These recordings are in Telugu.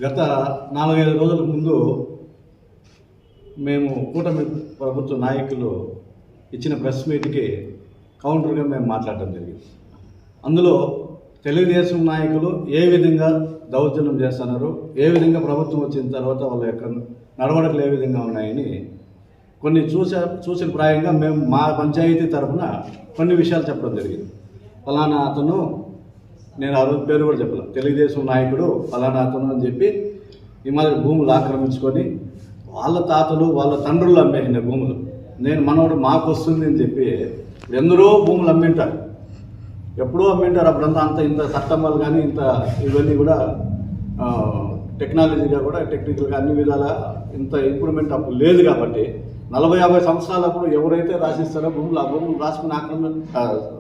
గత 4-5 రోజుల ముందు మేము కూటమి ప్రభుత్వ నాయకులు ఇచ్చిన ప్రెస్ మీట్కి కౌంటర్గా మేము మాట్లాడటం జరిగింది. అందులో తెలుగుదేశం నాయకులు ఏ విధంగా దౌర్జన్యం చేస్తున్నారు, ఏ విధంగా ప్రభుత్వం వచ్చిన తర్వాత వాళ్ళ యొక్క నడవడికలు ఏ విధంగా ఉన్నాయని కొన్ని చూసిన ప్రాయంగా మేము మా పంచాయతీ తరఫున కొన్ని విషయాలు చెప్పడం జరిగింది. ఫలానా అతను, నేను ఆ రోజు పేరు కూడా చెప్పలేదు, తెలుగుదేశం నాయకుడు ఫలానా అతను అని చెప్పి ఈ మాదిరి భూములు ఆక్రమించుకొని వాళ్ళ తాతలు వాళ్ళ తండ్రులు అమ్మేసిన భూములు నేను మనోడు మాకు వస్తుంది అని చెప్పి ఎందరో భూములు అమ్మింటారు, ఎప్పుడూ అమ్మింటారు. అప్పుడంతా అంత ఇంత చట్టంలు కానీ ఇంత ఇవన్నీ కూడా టెక్నాలజీగా కూడా టెక్నికల్గా అన్ని విధాలా ఇంత ఇంప్రూవ్మెంట్ అప్పుడు లేదు. కాబట్టి 40-50 సంవత్సరాలప్పుడు ఎవరైతే రాసిస్తారో భూములు ఆ భూములు రాసుకుని ఆక్రమణ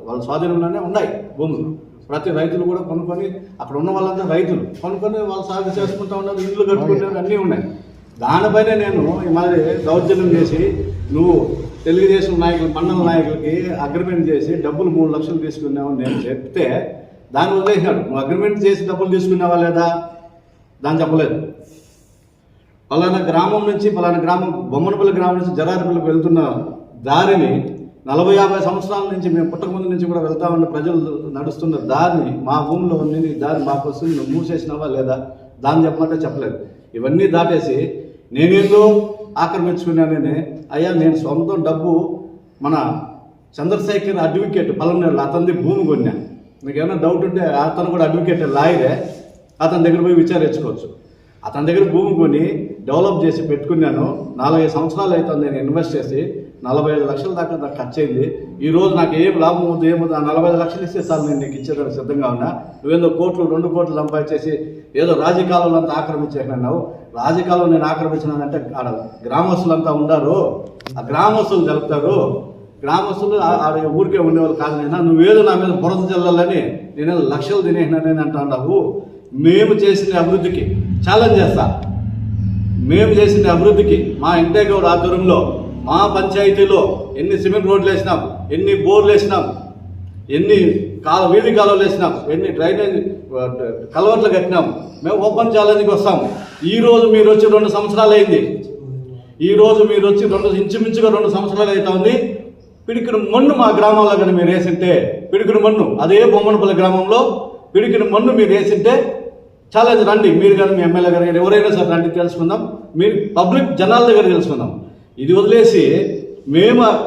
వాళ్ళ స్వాధీనంలోనే ఉన్నాయి భూములు. ప్రతి రైతులు కూడా కొనుక్కొని అక్కడ ఉన్న వాళ్ళంతా రైతులు కొనుక్కొని వాళ్ళు సాగు చేసుకుంటూ ఉన్నారు, ఇల్లు కట్టుకుంటారు, అన్నీ ఉన్నాయి. దానిపైనే నేను ఈ మాదిరి దౌర్జన్యం చేసి నువ్వు తెలుగుదేశం నాయకులు మండల నాయకులకి అగ్రిమెంట్ చేసి డబ్బులు 3 లక్షలు తీసుకున్నావని నేను చెప్తే దాన్ని వదిలేసినాడు. నువ్వు అగ్రిమెంట్ చేసి డబ్బులు తీసుకున్నావా లేదా దాన్ని చెప్పలేదు. పలానా గ్రామం నుంచి పలానా గ్రామం బొమ్మనపల్లి గ్రామం నుంచి జరారపల్లికి వెళ్తున్న దారిని 40-50 సంవత్సరాల నుంచి మేము పుట్టకముందు నుంచి కూడా వెళ్తా ఉన్న ప్రజలు నడుస్తున్న దారిని మా భూమిలో ఉంది, దారి మాకు వస్తుంది, నువ్వు మూసేసినావా లేదా దాన్ని చెప్పమంటే చెప్పలేదు. ఇవన్నీ దాటేసి నేనేందో ఆక్రమించుకున్నానని, అయ్యా నేను సొంతం డబ్బు మన చంద్రశేఖర్ అడ్వకేట్ పలమనేరు అతనిది భూమి కొన్నా, మీకు ఏమైనా డౌట్ ఉంటే అతను కూడా అడ్వకేట్ లాయరే, అతని దగ్గర పోయి విచారించుకోవచ్చు. అతని దగ్గర భూమి కొని డెవలప్ చేసి పెట్టుకున్నాను. 4-5 సంవత్సరాలు అవుతుంది నేను ఇన్వెస్ట్ చేసి 45 లక్షల దాకా నాకు ఖర్చు అయింది. ఈరోజు నాకు ఏం లాభం అవుతుంది ఏమవుతుంది, ఆ 45 లక్షలు ఇస్తే సార్ నేను నీకు ఇచ్చేదానికి సిద్ధంగా ఉన్నా. నువ్వేందో 2 కోట్లు సంపాదించేసి ఏదో రాజకీయాలలో అంతా ఆక్రమించేసినావు. రాజకీయాల్లో నేను ఆక్రమించినానంటే ఆడ గ్రామస్తులంతా ఉన్నారు, ఆ గ్రామస్తులు జరుపుతారు. గ్రామస్తులు ఆడ ఊరికే ఉండేవాళ్ళు కాదు. నైనా నువ్వేదో నా మీద బురద జల్లాలని నేనేదో లక్షలు తినేసినానని అంటున్నావు. మేము చేసిన అభివృద్ధికి ఛాలెంజ్ చేస్తా. మేము చేసిన అభివృద్ధికి మా ఇంటేగౌడ్ ఆధ్వర్యంలో మా పంచాయతీలో ఎన్ని సిమెంట్ రోడ్లు వేసినాం, ఎన్ని బోర్లు వేసినాం, ఎన్ని వీధి కాలువలు వేసినాం, ఎన్ని డ్రైనేజ్ కలవట్లు కట్టినాం. మేము ఓపెన్ ఛాలెంజ్కి వస్తాం. ఈరోజు మీరు వచ్చి 2 సంవత్సరాలు అయింది. ఈరోజు మీరు వచ్చి ఇంచుమించుగా 2 సంవత్సరాలు అవుతా ఉంది. పిడికిన మన్ను మా గ్రామాల్లో కానీ మీరు వేసింటే, పిడికిన మన్ను అదే బొమ్మనపల్లి గ్రామంలో పిడికిన మన్ను మీరు వేసింటే ఛాలెంజ్ రండి. మీరు కానీ మీ ఎమ్మెల్యే గారు కానీ ఎవరైనా సరే రండి, తెలుసుకుందాం. మీరు పబ్లిక్ జనాల దగ్గర తెలుసుకుందాం. ఇది వదిలేసి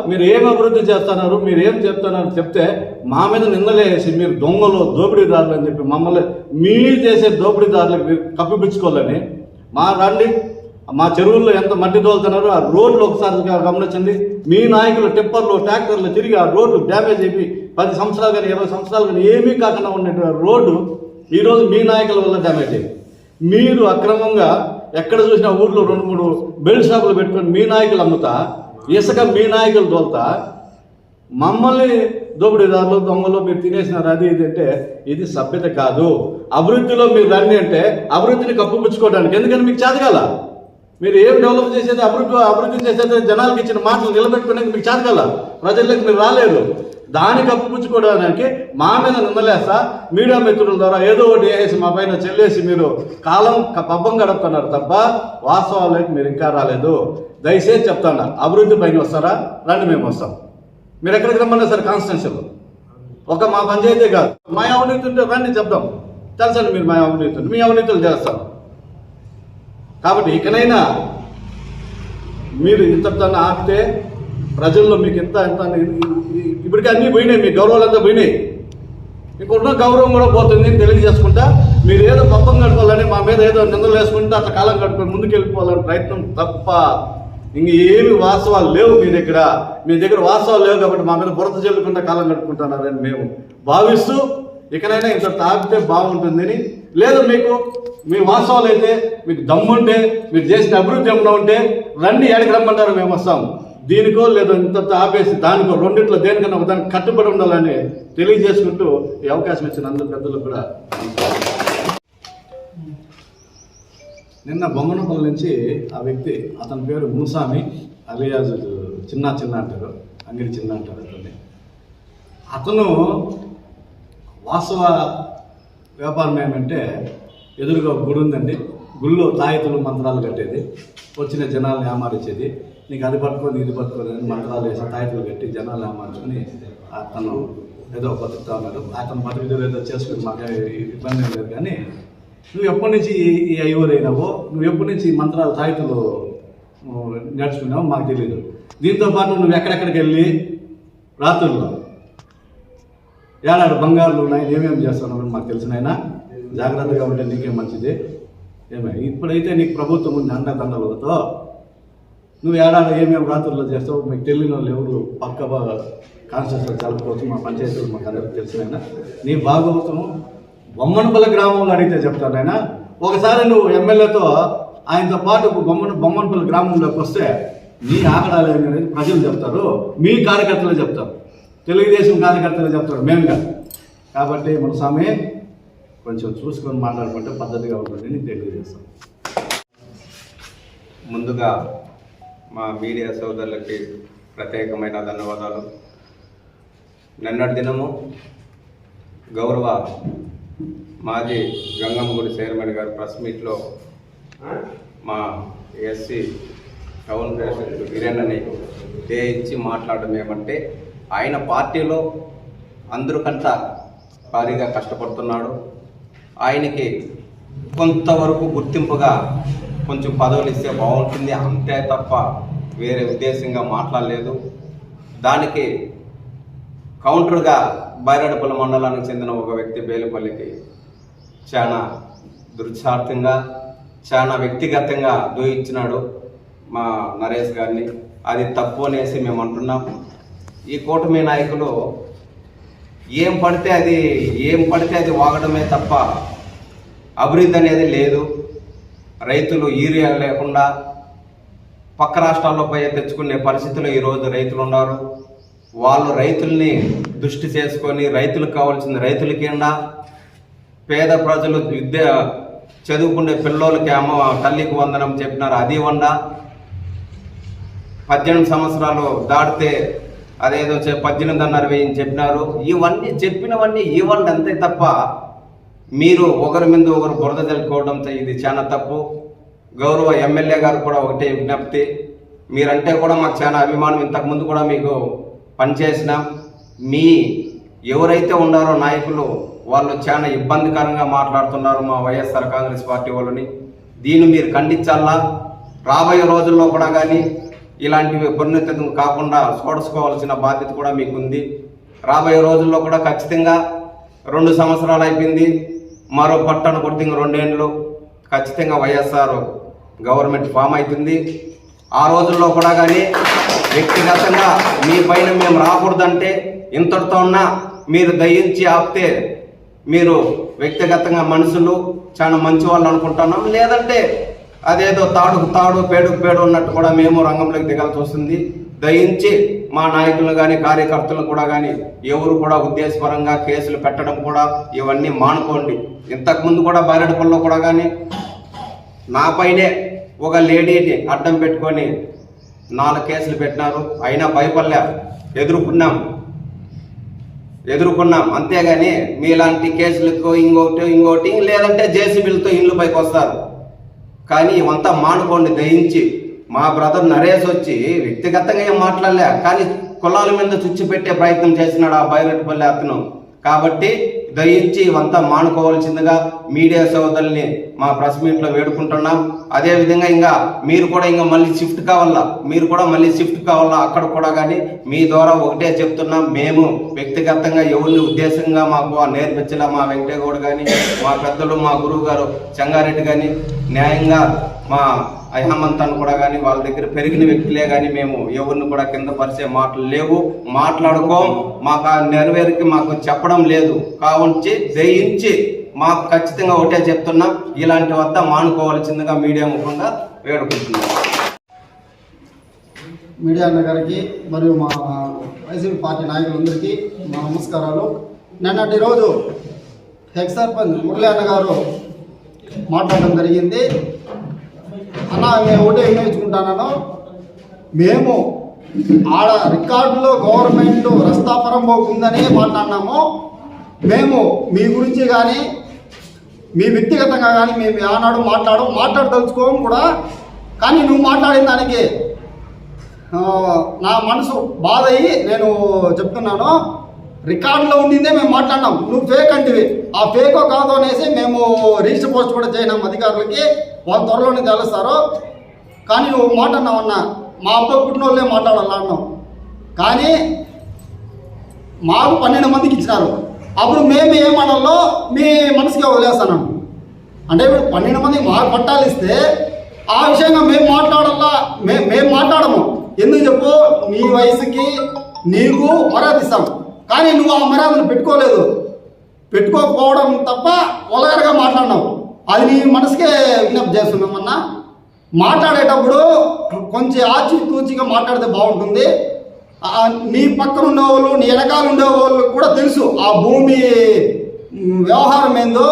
మీరు ఏం అభివృద్ధి చేస్తున్నారు, మీరు ఏం చెప్తున్నారు చెప్తే మా మీద నిందలేసి మీరు దొంగలు దోపిడీదారులు అని చెప్పి మమ్మల్ని మీరు చేసే దోపిడీదారులకు మీరు కప్పిపుచ్చుకోవాలని రండి. మా చెరువుల్లో ఎంత మట్టి తోలుతున్నారు, ఆ రోడ్లు ఒకసారి గమనించండి. మీ నాయకులు టిప్పర్లు ట్రాక్టర్లు తిరిగి ఆ రోడ్లు డ్యామేజ్ అయిపోయి 10 సంవత్సరాలు కానీ 20 సంవత్సరాలు కానీ ఏమీ కాకుండా ఉన్నటువంటి రోడ్డు ఈరోజు మీ నాయకుల వల్ల డ్యామేజ్ అయ్యింది. మీరు అక్రమంగా ఎక్కడ చూసినా ఊర్లో 2-3 బెల్ట్ షాపులు పెట్టుకొని మీ నాయకులు అమ్ముతా, ఇసుక మీ నాయకులు తోలుతా, మమ్మల్ని దోపిడీదారులు దొంగలు మీరు తినేసినారు అది ఇది అంటే ఇది సభ్యత కాదు. అభివృద్ధిలో మీరు రండి అంటే అభివృద్ధిని కప్పుపుచ్చుకోవడానికి, ఎందుకంటే మీకు చేతగాల. మీరు ఏం డెవలప్ చేసేది అభివృద్ధి చేసేది జనాలకు ఇచ్చిన మాటలు నిలబెట్టుకోవడానికి మీకు చేతగాల. ప్రజలకు మీరు రాలేరు. దాన్ని కప్పుపుచ్చుకోవడానికి మా మీద నిందలేస్తా మీడియా మిత్రుల ద్వారా ఏదో ఒకటి వేసి మా పైన చెల్లేసి మీరు పబ్బం గడుపుతున్నారు తప్ప వాస్తవాలకి మీరు ఇంకా రాలేదు. దయచేసి చెప్తాను, అభివృద్ధి పైన వస్తారా రండి, మేము వస్తాం. మీరు ఎక్కడికి రమ్మన్నా సరే కాన్స్టిట్యున్సీలో ఒక మా పంచాయతీ కాదు, మా అవినీతి ఉంటే రండి చెప్తాం. తెలుసండి మీరు మా అవినీతులు, మీ అవినీతులు చేస్తాం. కాబట్టి ఇకనైనా మీరు ఇంత ఆపితే ప్రజల్లో మీకు ఇంత ఇప్పటికీ అన్నీ పోయినాయి, మీ గౌరవాలంతా పోయినాయి. ఇంకొన్న గౌరవం కూడా పోతుంది తెలియజేసుకుంటా. మీరు ఏదో పబ్బం గడపాలని మా మీద ఏదో నిందలు వేసుకుంటే అట్లా కాలం గడుపుకొని ముందుకు వెళ్ళిపోవాలని ప్రయత్నం తప్ప ఇంక ఏమి వాస్తవాలు లేవు మీ దగ్గర. మీ దగ్గర వాస్తవాలు లేవు కాబట్టి మా మీద బురద చెల్లుకుంటా కాలం గడుపుకుంటున్నారని మేము భావిస్తూ ఇకనైనా ఇంత తాగితే బాగుంటుందని. లేదు మీకు మీ వాస్తవాలు అయితే మీకు దమ్ముంటే మీరు చేసిన అభివృద్ధి ఏమన్నా ఉంటే రండి, ఎక్కడికి రమ్మంటారు మేము వస్తాం. దీనికో లేదా ఇంత ఆపేసి దానికో రెండిట్లో దేనికన్నా దానికి కట్టుబడి ఉండాలని తెలియజేసుకుంటూ ఈ అవకాశం ఇచ్చిన అందరు పెద్దలు కూడా. నిన్న బొమ్మనపల్లి నుంచి ఆ వ్యక్తి, అతని పేరు మునుసామి అలియాజ్ చిన్న అంటారు, అంగిడి చిన్న అంటారు అతను వాస్తవ వ్యాపారం ఏమంటే ఎదురుగా గుడి ఉందండి, గుళ్ళో తాయితులు మంత్రాలు కట్టేది, వచ్చిన జనాలను ఏమారించేది. నీకు అది పట్టుకొని ఇది పట్టుకొని అని మంత్రాలు వేసి తాయితులు కట్టి జనాలు ఏమార్చుకొని అతను ఏదో బతుకుతా ఉన్నాడు. అతను బతుకుతో ఏదో చేసుకుని మాకు ఇబ్బంది ఏం లేదు. కానీ నువ్వు ఎప్పటి నుంచి ఈ అయ్యూరైనావో, నువ్వు ఎప్పటి నుంచి ఈ మంత్రాలు తాయితులు నేర్చుకున్నావో మాకు తెలియదు. దీంతోపాటు నువ్వు ఎక్కడెక్కడికి వెళ్ళి రాత్రుల్లో ఏడాడు బంగారులు ఉన్నాయి, ఏమేమి చేస్తున్నావు మాకు తెలిసినైనా జాగ్రత్తగా ఉంటే నీకే మంచిది. ఇప్పుడైతే నీకు ప్రభుత్వం ఉంది అండదండలతో, నువ్వు ఏడాది ఏమేమి రాత్రుల్లో చేస్తావు మీకు తెలియని వాళ్ళు ఎవరు పక్క కాన్స్టిట్యూషన్ చదువుకోవచ్చు. మా పంచాయతీలు మాకు అందరికి తెలిసినైనా నీ భాగవతం బొమ్మనపల్లి గ్రామంలో అడిగితే చెప్తాను ఆయన. ఒకసారి నువ్వు ఎమ్మెల్యేతో ఆయనతో పాటు బొమ్మనపల్లి గ్రామంలోకి వస్తే నీ ఆకడాలు అనేది ప్రజలు చెప్తారు, మీ కార్యకర్తలు చెప్తారు, తెలుగుదేశం కార్యకర్తలు చెప్తారు, మేము కాదు. కాబట్టి మన సమయం కొంచెం చూసుకొని మాట్లాడుకుంటే పద్ధతిగా ఉంటుంది అని తెలియజేస్తాం. ముందుగా మా మీడియా సోదరులకి ప్రత్యేకమైన ధన్యవాదాలు. నిన్నటి దినము గౌరవ మాజీ గంగమ్మగుడి చైర్మన్ గారు ప్రెస్ మీట్లో మా ఎస్సీ టౌన్ ప్రెసిడెంట్ వీరేన్నని ఇచ్చి మాట్లాడడం ఏమంటే, ఆయన పార్టీలో అందరికంతా భారీగా కష్టపడుతున్నాడు, ఆయనకి కొంతవరకు గుర్తింపుగా కొంచెం పదవులు ఇస్తే బాగుంటుంది అంతే తప్ప వేరే ఉద్దేశంగా మాట్లాడలేదు. దానికి కౌంటర్గా బైరాడపల్లి మండలానికి చెందిన ఒక వ్యక్తి బేలుపల్లికి చాలా దుర్చార్థంగా చాలా వ్యక్తిగతంగా దూయించినాడు మా నరేష్ గారిని. అది తప్పు అనేసి మేము అంటున్నాం. ఈ కూటమి నాయకులు ఏం పడితే అది వాగడమే తప్ప అభివృద్ధి అనేది లేదు. రైతులు యూరియా లేకుండా పక్క రాష్ట్రాల్లో పోయి తెచ్చుకునే పరిస్థితుల్లో ఈరోజు రైతులు ఉన్నారు. వాళ్ళు రైతుల్ని దృష్టి చేసుకొని రైతులకు కావాల్సిన రైతులకిండా, పేద ప్రజలు చదువుకునే పిల్లోళ్ళకి తల్లికి వందనం చెప్పినారు, అది వండా. 18 సంవత్సరాలు దాటితే అదేదో 18.5 వేయని చెప్పినారు. ఇవన్నీ చెప్పినవన్నీ ఇవ్వండి అంతే తప్ప మీరు ఒకరి మీద ఒకరు బురద జల్లుకోవడంతో ఇది చాలా తప్పు. గౌరవ ఎమ్మెల్యే గారు కూడా ఒకటే విజ్ఞప్తి, మీరంటే కూడా మాకు చాలా అభిమానం, ఇంతకుముందు కూడా మీకు పనిచేసినాం. మీ ఎవరైతే ఉన్నారో నాయకులు వాళ్ళు చాలా ఇబ్బందికరంగా మాట్లాడుతున్నారు మా వైఎస్ఆర్ కాంగ్రెస్ పార్టీ వాళ్ళని. దీన్ని మీరు ఖండించాలా. రాబోయే రోజుల్లో కూడా కానీ ఇలాంటివి పునరుద్ధరణ కాకుండా చూసుకోవాల్సిన బాధ్యత కూడా మీకుంది. రాబోయే రోజుల్లో కూడా ఖచ్చితంగా 2 సంవత్సరాలు అయిపోయింది, మరో పట్టణ కొడితే 2 ఏళ్ళు ఖచ్చితంగా వైఎస్ఆర్ గవర్నమెంట్ ఫామ్ అవుతుంది. ఆ రోజుల్లో కూడా కానీ వ్యక్తిగతంగా మీ పైన మేము రాకూడదంటే ఇంతటితో ఉన్నా మీరు దయించి ఆపితే మీరు వ్యక్తిగతంగా మనుషులు చాలా మంచి వాళ్ళు అనుకుంటున్నాం. లేదంటే అదేదో తాడుకు తాడు పేడుకు పేడు ఉన్నట్టు కూడా మేము రంగంలోకి దిగాల్సి వస్తుంది. దయించి మా నాయకులు కానీ కార్యకర్తలు కూడా కానీ ఎవరు కూడా ఉద్దేశపరంగా కేసులు పెట్టడం కూడా ఇవన్నీ మానుకోండి. ఇంతకుముందు కూడా బైరాడపల్లిలో కూడా కానీ నాపైనే ఒక లేడీని అడ్డం పెట్టుకొని 4 కేసులు పెట్టినారు. అయినా భయపడలే, ఎదుర్కొన్నాం. అంతేగాని మీలాంటి కేసులకు ఇంకోటి లేదంటే జేసీబీలతో ఇళ్ళు పైకి వస్తారు. కానీ ఇవంతా మానుకోండి దయించి. మా బ్రదర్ నరేష్ వచ్చి వ్యక్తిగతంగా ఏం మాట్లాడలే, కానీ కులాల మీద చుచ్చి పెట్టే ప్రయత్నం చేసినాడు ఆ బైరాడపల్లి అతను. కాబట్టి దయించి ఇవంతా మానుకోవాల్సిందిగా మీడియా సోదరుల్ని మా ప్రెస్ మీట్లో వేడుకుంటున్నాం. అదేవిధంగా ఇంకా మీరు కూడా మళ్ళీ షిఫ్ట్ కావాలా అక్కడ కూడా కానీ మీ ద్వారా ఒకటే చెప్తున్నాం, మేము వ్యక్తిగతంగా ఎవరిని ఉద్దేశంగా మాకు నేర్పించలే. మా వెంకటేగౌడ్ కానీ మా పెద్దలు మా గురువు గారు చెంగారెడ్డి కానీ న్యాయంగా మా హేమంత్ కూడా కానీ వాళ్ళ దగ్గర పెరిగిన వ్యక్తులే కానీ మేము ఎవరిని కూడా కింద పరిచే మాటలు లేవు, మాట్లాడుకోం. మాకు నెరవేరికి మాకు చెప్పడం లేదు. కావుంచి దయించి మాకు ఖచ్చితంగా ఒకటే చెప్తున్నాం, ఇలాంటి వద్ద మానుకోవాల్సిందిగా మీడియా ముఖంగా వేడుకుంటున్నాం. మీడియా అన్న గారికి మరియు మా వైసీపీ పార్టీ నాయకులందరికీ మా నమస్కారాలు. నిన్నటి రోజు ఎక్స్ సర్పంచ్ మురళీ అన్న గారు మాట్లాడడం జరిగింది. అన్న మేము ఒకటే వినియోగించుకుంటాను, మేము ఆడ రికార్డులో గవర్నమెంట్ రస్తాపరం పోకుందనే మాట్లాడినాము. మేము మీ గురించి కానీ మీ వ్యక్తిగతంగా కానీ మేము ఆనాడు మాట్లాడదలుచుకోము కూడా. కానీ నువ్వు మాట్లాడిన దానికి నా మనసు బాధ అయ్యి నేను చెప్తున్నాను. రికార్డులో ఉండిందే మేము మాట్లాడినాం, నువ్వు ఫేక్ అంటివి. ఆ ఫేకో కాదో అనేసి మేము రిజిస్టర్ పోస్ట్ కూడా చేయనాం అధికారులకి, వాళ్ళు త్వరలోనే తెలుస్తారు. కానీ నువ్వు మాట్లాడినావన్నా మా అబ్బ పుట్టిన వాళ్ళే మాట్లాడాలన్నావు. కానీ మాకు 12 మందికి ఇచ్చినారు. అప్పుడు మేము ఏమనాలో మీ మనసుకే వదిలేస్తాను. అంటే ఇప్పుడు 12 మందికి మాకు పట్టాలు ఇస్తే ఆ విషయంగా మేము మాట్లాడాలా? మేము మాట్లాడము. ఎందుకు చెప్పు? నీ వయసుకి నీకు మర్యాద ఇస్తాం. కానీ నువ్వు ఆ మర్యాదను పెట్టుకోకపోవడం తప్ప వలగరగా మాట్లాడినావు. అది నీ మనసుకే విజ్ఞప్తి చేస్తున్నామన్నా. మాట్లాడేటప్పుడు కొంచెం ఆచితూచిగా మాట్లాడితే బాగుంటుంది. నీ పక్కన ఉండేవాళ్ళు, నీ వెనకాల ఉండేవాళ్ళు కూడా తెలుసు ఆ భూమి వ్యవహారం ఏందో,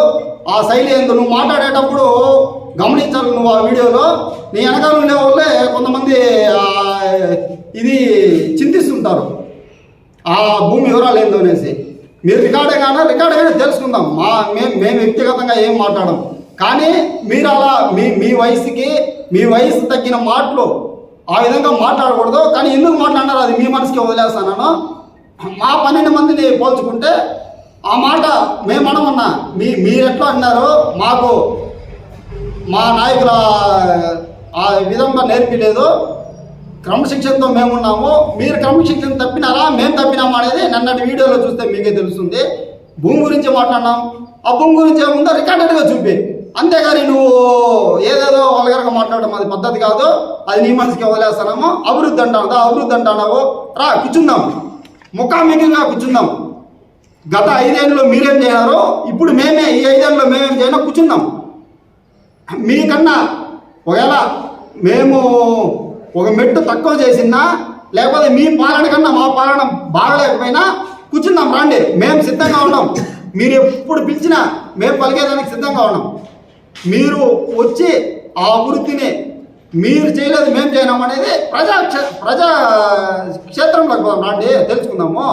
ఆ శైలి ఏందో. నువ్వు మాట్లాడేటప్పుడు గమనించాలి. నువ్వు ఆ వీడియోలో నీ వెనకాల ఉండే వాళ్ళే కొంతమంది ఇది చింతిస్తుంటారు, ఆ భూమి వివరాలు ఏందో అనేసి. మీరు రికార్డే తెలుసుకుందాం. మేము వ్యక్తిగతంగా ఏం మాట్లాడడం. కానీ మీరు అలా మీ వయసుకి మీ వయసు తగ్గిన మాటలు ఆ విధంగా మాట్లాడకూడదు. కానీ ఎందుకు మాట్లాడినారు అది మీ మనసుకి వదిలేస్తాను. మా 12 మందిని పోల్చుకుంటే ఆ మాట మేము అనమన్నా. మీరు ఎట్లా అన్నారు? మాకు మా నాయకుల ఆ విధంగా నేర్పిలేదు. క్రమశిక్షణతో మేమున్నాము. మీరు క్రమశిక్షణ తప్పినారా మేము తప్పినామా అనేది నిన్నటి వీడియోలో చూస్తే మీకే తెలుస్తుంది. భూమి గురించి మాట్లాడినాం. ఆ భూమి గురించి ఏముందో రికార్డెడ్గా చూపి. అంతేగాని నువ్వు ఏదేదో వల్గరగా మాట్లాడడం అది పద్ధతి కాదు. అది నీ మనసుకి వదిలేస్తున్నాము. అభివృద్ధి అంటున్నావు. రా కూర్చుందాం, ముఖాముఖిగా కూర్చుందాం. గత 5 ఏళ్ళలో మీరేం చేయారో ఇప్పుడు మేమే ఈ 5 ఏళ్ళలో మేమేం చేయనా కూర్చుందాం. మీకన్నా ఒకవేళ మేము ఒక మెట్టు తక్కువ చేసినా, లేకపోతే మీ పాలన కన్నా మా పాలన బాగలేకపోయినా కూర్చుందాం, రండి. మేము సిద్ధంగా ఉన్నాం. మీరు ఎప్పుడు పిలిచినా మేము పలికేదానికి సిద్ధంగా ఉన్నాం. మీరు వచ్చి ఆ అభివృద్ధిని మీరు చేయలేదు మేము చేయనాం అనేది ప్రజా క్షేత్రంలోకి పోదాం, రండి తెలుసుకుందాము.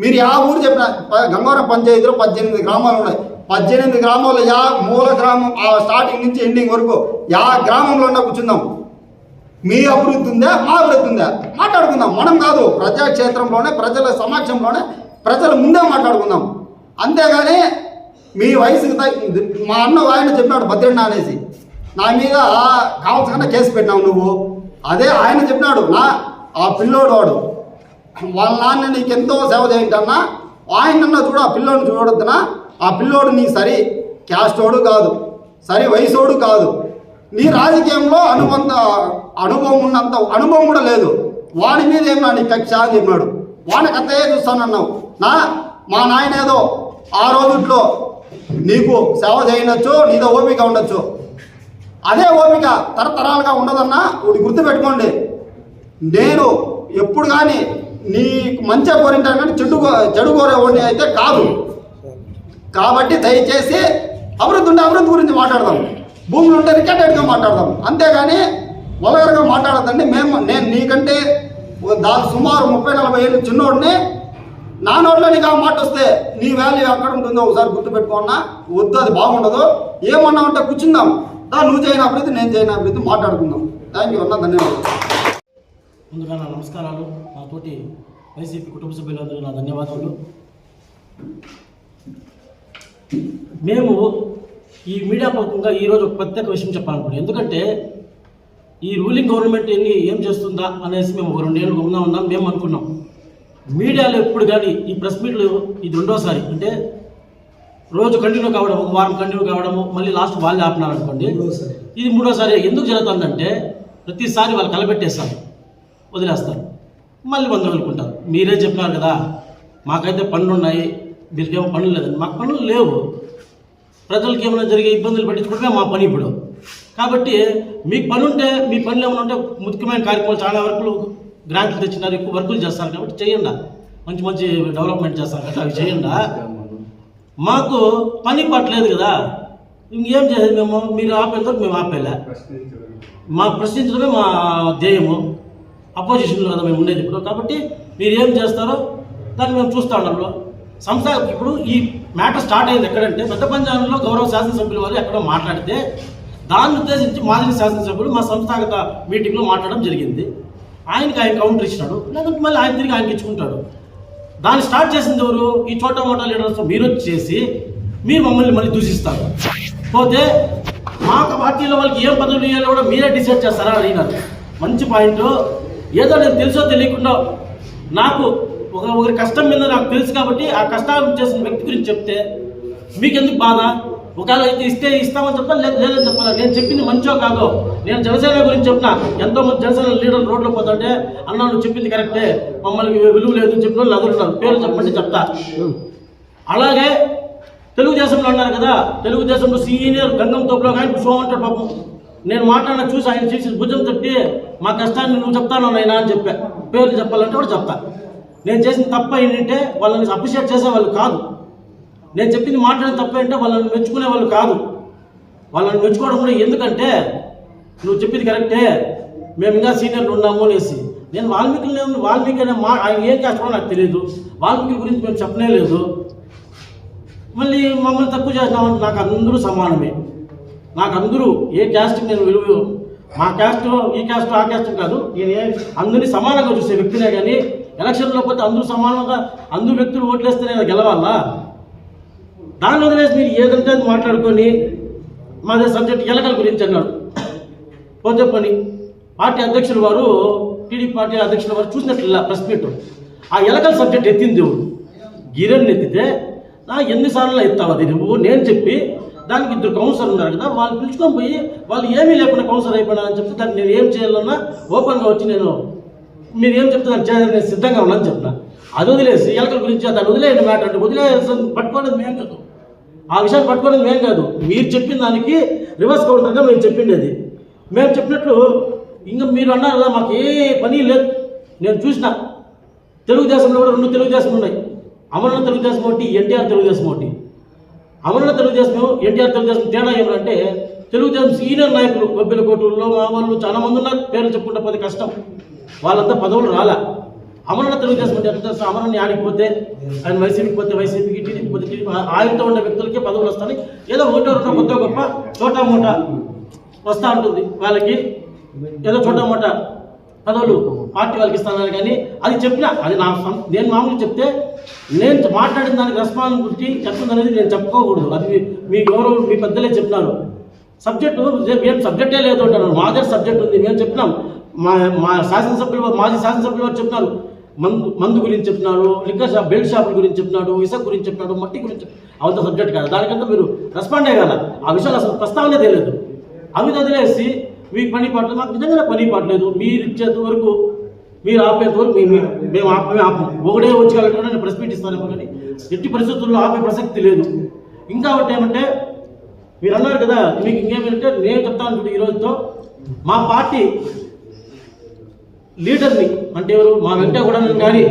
మీరు ఆ ఊరు చెప్పిన గంగవరం పంచాయతీలో 18 గ్రామాలు ఉన్నాయి. 18 గ్రామాలు మూల గ్రామం ఆ స్టార్టింగ్ నుంచి ఎండింగ్ వరకు గ్రామంలో ఉన్న కూర్చుందాం. మీ అభివృద్ధి ఉందా, మా అభివృద్ధి ఉందా మాట్లాడుకుందాం. మనం కాదు, ప్రజాక్షేత్రంలోనే ప్రజల సమక్షంలోనే ప్రజల ముందే మాట్లాడుకుందాం. అంతేగాని మీ వయసుకి మా ఆయన చెప్పినాడు భద్రన్న అనేసి, నా మీద కావాల్సిన కేసు పెట్టినావు నువ్వు. అదే ఆయన చెప్పినాడు, ఆ పిల్లోడు వాడు వాళ్ళ నాన్న నీకెంతో సేవ చేయంటన్నా, ఆయనన్నా చూడు, ఆ పిల్లోడిని చూడొద్దునా. ఆ పిల్లోడు నీ సరి క్యాస్టోడు కాదు, సరి వయసోడు కాదు. నీ రాజకీయంలో అనుభవం ఉన్నంత అనుభవం కూడా లేదు. వాడి మీద ఏమన్నా నీ కక్ష అని చెప్పినాడు. వాడిని కథయే చూస్తానన్నావు. మా నాయన ఏదో ఆ రోజుట్లో నీకు సేవ చేయనొచ్చు, నీదో ఓపిక ఉండొచ్చు. అదే ఓపిక తరతరాలుగా ఉండదన్నా ఒకటి గుర్తుపెట్టుకోండి. నేను ఎప్పుడు కానీ నీకు మంచిగా కోరింటాను కానీ చెడు కోరేవాడిని అయితే కాదు. కాబట్టి దయచేసి అభివృద్ధి ఉంటే అభివృద్ధి గురించి మాట్లాడదాం, భూములు ఉంటే రికార్డెడ్గా మాట్లాడదాం. అంతేగాని వలగరగా మాట్లాడద్దండి. నేను నీకంటే సుమారు 30-40 ఏళ్ళు చిన్నోడిని. నా నోట్లో నీకు ఆ మాట వస్తే నీ వాల్యూ ఎక్కడ ఉంటుందో ఒకసారి గుర్తుపెట్టుకున్నా. వద్దు, అది బాగుండదు. ఏమన్నా ఉంటే కూర్చుందాం. నువ్వు చేయని అభివృద్ధి, నేను చేయని అభివృద్ధి మాట్లాడుకుందాం. థ్యాంక్ యూ అన్న, ధన్యవాదాలు. ముందుగా నా నమస్కారాలు. నా తోటి వైసీపీ కుటుంబ సభ్యులందరూ నా ధన్యవాదాలు. మేము ఈ మీడియా పరంగా ఈరోజు ఒక ప్రత్యేక విషయం చెప్పాలనుకుంటున్నాం. ఎందుకంటే ఈ రూలింగ్ గవర్నమెంట్ ఏం చేస్తుందా అనేసి మేము ఒక 2 ఏళ్ళు ఉన్నాం మేము అనుకున్నాం. మీడియాలో ఎప్పుడు కానీ ఈ ప్రెస్ మీట్లు ఇది 2వసారి, అంటే రోజు కంటిన్యూ కావడం, ఒక వారం కంటిన్యూ కావడము, మళ్ళీ లాస్ట్ వాళ్ళే ఆపినారు అనుకోండి. ఇది 3వసారి. ఎందుకు జరుగుతుందంటే ప్రతిసారి వాళ్ళు కలబెట్టేస్తారు, వదిలేస్తారు, మళ్ళీ వదులుకుంటారు. మీరే చెప్పినారు కదా, మాకైతే పనులు ఉన్నాయి, వీళ్ళకేమో పనులు లేదండి. మాకు పనులు లేవు. ప్రజలకి ఏమైనా జరిగే ఇబ్బందులు పట్టించుకుంటే మా పని ఇప్పుడు. కాబట్టి మీకు పని ఉంటే, మీ పనులు ఏమైనా ఉంటే ముఖ్యమైన కార్యక్రమాలు చాలా వరకు గ్రాంట్లు తెచ్చినారు, ఎక్కువ వర్కులు చేస్తారు కాబట్టి చేయండి. మంచి మంచి డెవలప్మెంట్ చేస్తారు కదా, అవి చేయండి. మాకు పని పట్టలేదు కదా, ఇంకేం చేసేది మేము. మీరు ఆపేంతవరకు మేము ఆపేలే. మా ప్రశ్నించడమే మా ధ్యేయము. అపోజిషన్లో కదా మేము ఉండేది ఇప్పుడు. కాబట్టి మీరు ఏం చేస్తారో దాన్ని మేము చూస్తూ ఉన్నాం. సంస్థ ఇప్పుడు ఈ మ్యాటర్ స్టార్ట్ అయింది ఎక్కడంటే పెద్ద పంజాబులో గౌరవ శాసనసభ్యుల వారు ఎక్కడో మాట్లాడితే దాన్ని ఉద్దేశించి మాజీ శాసనసభ్యులు మా సంస్థాగత మీటింగ్లో మాట్లాడడం జరిగింది. ఆయన కౌంటర్ ఇచ్చినాడు, లేదంటే మళ్ళీ ఆయన తిరిగి ఆయనకి ఇచ్చుకుంటాడు. దాన్ని స్టార్ట్ చేసింది ఎవరు? ఈ చోటా మోటా లీడర్స్ మీరు వచ్చేసి మీరు మమ్మల్ని మళ్ళీ దూషిస్తారు. పోతే మా పార్టీలో వాళ్ళకి ఏం పదవులు ఇవ్వాలో కూడా మీరే డిసైడ్ చేస్తారా అడిగినారు. మంచి పాయింట్. ఏదో నేను తెలుసో తెలియకుండా నాకు ఒకరి కష్టం మీద నాకు తెలుసు కాబట్టి ఆ కష్టాలు చేసిన వ్యక్తి గురించి చెప్తే మీకెందుకు బాధ? ఒకవేళ అయితే ఇస్తే ఇస్తామని చెప్పాలి, లేదని చెప్పాలి. నేను చెప్పింది మంచో కాదో, నేను జనసేన గురించి చెప్పిన ఎంతోమంది జనసేన లీడర్లు రోడ్లో పోతుంటే అన్నా నువ్వు చెప్పింది కరెక్టే, మమ్మల్ని విలువ లేదు చెప్పిన వాళ్ళు అదురున్నారు, పేర్లు చెప్పండి చెప్తా. అలాగే తెలుగుదేశంలో అన్నారు కదా, తెలుగుదేశంలో సీనియర్ గంగం తోపులో కానీ షో అంటాడు పాపం. నేను మాట్లాడిన చూసి ఆయన చేసి భుజం తట్టి మా కష్టాన్ని నువ్వు చెప్తాను అయినా అని చెప్పా. పేర్లు చెప్పాలంటే కూడా చెప్తా. నేను చేసిన తప్ప ఏంటంటే వాళ్ళని అప్రిషియేట్ చేసేవాళ్ళు కాదు. నేను చెప్పింది మాట్లాడిన తప్ప ఏంటంటే వాళ్ళని మెచ్చుకునే వాళ్ళు కాదు. వాళ్ళని మెచ్చుకోవడం కూడా ఎందుకంటే నువ్వు చెప్పింది కరెక్టే, మేము ఇంకా సీనియర్లు ఉన్నాము అనేసి. నేను వాల్మీకి అనే ఆయన ఏం చేస్తామో నాకు తెలియదు. వాల్మీకి గురించి మేము చెప్పనే లేదు. మళ్ళీ మమ్మల్ని తక్కువ చేసినామంటే నాకు అందరూ సమానమే. నాకు అందరూ ఏ క్యాస్ట్కి నేను విలువ, మా క్యాస్ట్ ఈ క్యాస్ట్ ఆ క్యాస్ట్ కాదు, నేను అందరినీ సమానంగా చూసే వ్యక్తినే. కానీ ఎలక్షన్లో పోతే అందరూ సమానంగా అందరూ వ్యక్తులు ఓట్లేస్తే నేను గెలవాలా? దాన్ని వదిలేసి మీరు ఏదంటే అది మాట్లాడుకొని మాదే సబ్జెక్ట్ ఎలకల గురించి అన్నాడు. పోతే పని పార్టీ అధ్యక్షుల వారు, టీడీపీ పార్టీ అధ్యక్షుల వారు చూసినట్ల ప్రెస్ మీట్ ఆ ఎలకల సబ్జెక్ట్ ఎత్తింది ఎవరు? గిరణ్ ఎత్తితే ఎన్నిసార్లు ఎత్తావు అది నువ్వు? నేను చెప్పి దానికి 2 కౌన్సిలర్ ఉన్నారు కదా, వాళ్ళు పిలుచుకొని పోయి వాళ్ళు ఏమీ లేకుండా కౌన్సిలర్ అయిపోయినారని చెప్తే దాన్ని నేను ఏం చేయాలన్నా ఓపెన్గా వచ్చి నేను మీరు ఏం చెప్తే దాన్ని చేయాలని నేను సిద్ధంగా ఉన్నాను చెప్పిన. అది వదిలేసి ఎలకల గురించి దాన్ని వదిలేయండి మ్యాటర్ అంటే వదిలేసి పట్టుకోలేదు మేము కాదు, ఆ విషయాన్ని పట్టుకోలేదు మేము కాదు. మీరు చెప్పిన దానికి రివర్స్ కౌంటర్గా మేము చెప్పిండేది. మేము చెప్పినట్లు ఇంకా మీరు అన్నారు కదా మాకు ఏ పని లేదు. నేను చూసిన తెలుగుదేశంలో కూడా 2 తెలుగుదేశం ఉన్నాయి. అమరణ తెలుగుదేశం ఒకటి, ఎన్టీఆర్ తెలుగుదేశం ఒకటి. అమరణ తెలుగుదేశం ఎన్టీఆర్ తెలుగుదేశం తేడా ఏమంటే తెలుగుదేశం సీనియర్ నాయకులు కొబ్బెల కోటూరులో మా వాళ్ళు చాలా మంది ఉన్నారు, పేర్లు చెప్పుకుంటే పోతే కష్టం, వాళ్ళంతా పదవులు రాలా. అమరణ తెలుగుదేశం అంటే ఎట్లా తెలుసు? అమరణ ఆడిపోతే ఆయన వైసీపీకి పోతే వైసీపీకి, టీడీపీకి పోతే టీడీపీ, ఆయనతో ఉండే వ్యక్తులకే పదవులు వస్తాయి. ఏదో 1-2 కొత్త గొప్ప చోటా మోటా వస్తూ ఉంటుంది వాళ్ళకి, ఏదో చోటా మోటా పదవులు పార్టీ వాళ్ళకి ఇస్తానని. కానీ అది చెప్పినా అది నేను మామూలుగా చెప్తే నేను మాట్లాడిన దానికి రెస్పాన్సిబిలిటీ చెప్తుందనేది నేను చెప్పుకోకూడదు. అది మీకు ఎవరు మీ పెద్దలే చెప్పినారు. సబ్జెక్టు మేము సబ్జెక్టే లేదు అంటారు, మా దగ్గర సబ్జెక్ట్ ఉంది. మేము చెప్పినాం, మా శాసనసభ్యులు మాజీ శాసనసభ్యులు వారు చెప్తున్నారు, మందు గురించి చెప్తున్నాడు, లిక్కర్ షాప్ బెల్ట్ షాపుల గురించి చెప్తున్నాడు, ఇసుక గురించి చెప్తున్నాడు, మట్టి గురించి. అవంత సబ్జెక్ట్ కాదు. దానికంతా మీరు రెస్పాండ్ అయ్యాల. ఆ విషయాలు అసలు ప్రస్తావనే తెలియదు. అవి వదిలేసి మీకు పని పాటలేదు, మాకు నిజంగానే పని పాటలేదు. మీరు ఇచ్చేంత వరకు, మీరు ఆపేంత వరకు మేము ఆపం. ఒకటే వచ్చి వెళ్ళకుండా నేను ప్రెస్ మీట్ ఇస్తానేమో కానీ ఎట్టి పరిస్థితుల్లో ఆపే ప్రసక్తి లేదు. ఇంకా ఒకటి ఏమంటే మీరు అన్నారు కదా, మీకు ఇంకేమంటే నేను చెప్తాను చూడు, ఈ రోజుతో మా పార్టీ లీడర్ని అంటే ఎవరు, మా వెంకటగూడని కానీ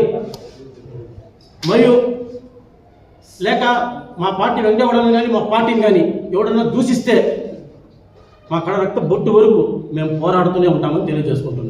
మరియు లేక మా పార్టీ వెంకటగూడని కానీ మా పార్టీని కానీ ఎవడన్నా దూషిస్తే మా కడ రక్త బొట్టు వరకు మేము పోరాడుతూనే ఉంటామని తెలియజేసుకుంటున్నాం.